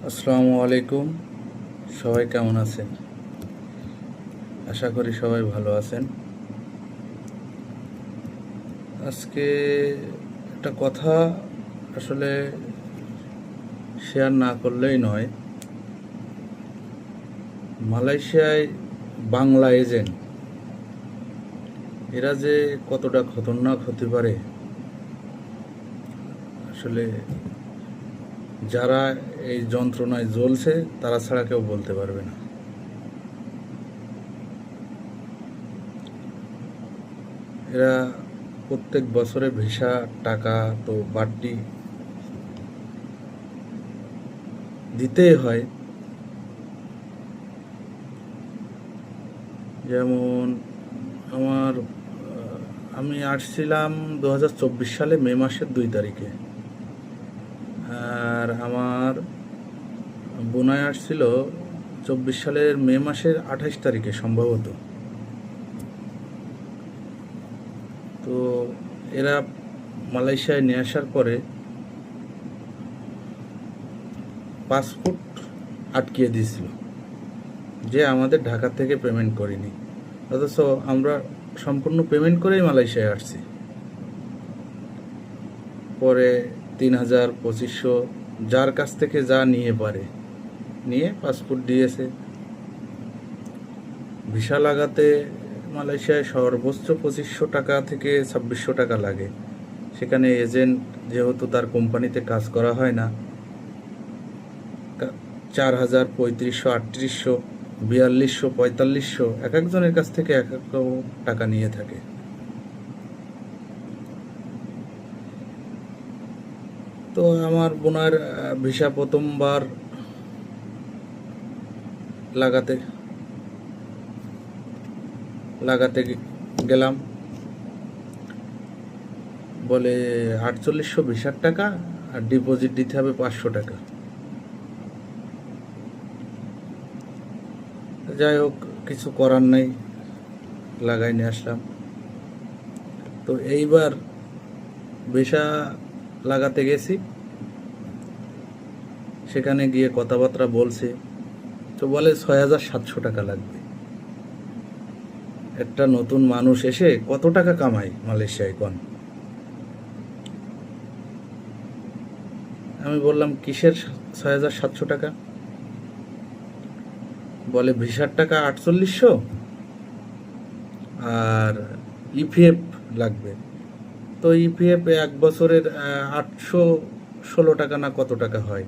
আসসালামু আলাইকুম। সবাই কেমন আছেন? আশা করি সবাই ভালো আছেন। আজকে একটা কথা আসলে শেয়ার না করলেই নয়। মালয়েশিয়ায় বাংলা এজেন্ট এরা যে কতটা খতরনাক হতে পারে, আসলে যারা এই যন্ত্রণায় জ্বলছে তারা ছাড়া কেউ বলতে পারবে না। এরা প্রত্যেক বছরে ভিসা টাকা তো বাড়তি দিতেই হয়। যেমন আমার আমি আসছিলাম 2024 সালে মে মাসের 2 তারিখে, আর আমার বোনাই আসছিল 24 সালের মে মাসের 28 তারিখে সম্ভবত। তো এরা মালয়েশিয়ায় নিয়ে আসার পরে পাসপোর্ট আটকিয়ে দিয়েছিল যে আমাদের ঢাকা থেকে পেমেন্ট করিনি, অথচ আমরা সম্পূর্ণ পেমেন্ট করেই মালয়েশিয়ায় আসছি। পরে 3,000 2500 যার কাছ থেকে যা নিয়ে পারে নিয়ে পাসপোর্ট দিয়েছে। ভিসা লাগাতে মালয়েশিয়ায় সর্বোচ্চ 2500 টাকা থেকে 2600 টাকা লাগে। সেখানে এজেন্ট যেহেতু তার কোম্পানিতে কাজ করা হয় না, 4,000 3500 3800 4200 4500 এক একজনের কাছ থেকে এক এক টাকা নিয়ে থাকে। তো আমার বোনার ভিসা প্রথমবার লাগাতে লাগাতে গেলাম, বলে 4800 ভিসার টাকা আর ডিপোজিট দিতে হবে 500 টাকা। যাই হোক, কিছু করার নেই, লাগাই নিয়ে আসলাম। তো এইবার ভিসা লাগাতে গেছি, সেখানে গিয়ে কথাবার্তা বলছে, তো বলে 6,700 টাকা লাগবে। একটা নতুন মানুষ এসে কত টাকা কামায় মালয়েশিয়ায় কোন? আমি বললাম কিসের 6,700 টাকা? বলে ভিসার টাকা 4800 আর ইপিএফ লাগবে। তো ইপিএফ 1 বছরের 816 টাকা না কত টাকা হয়।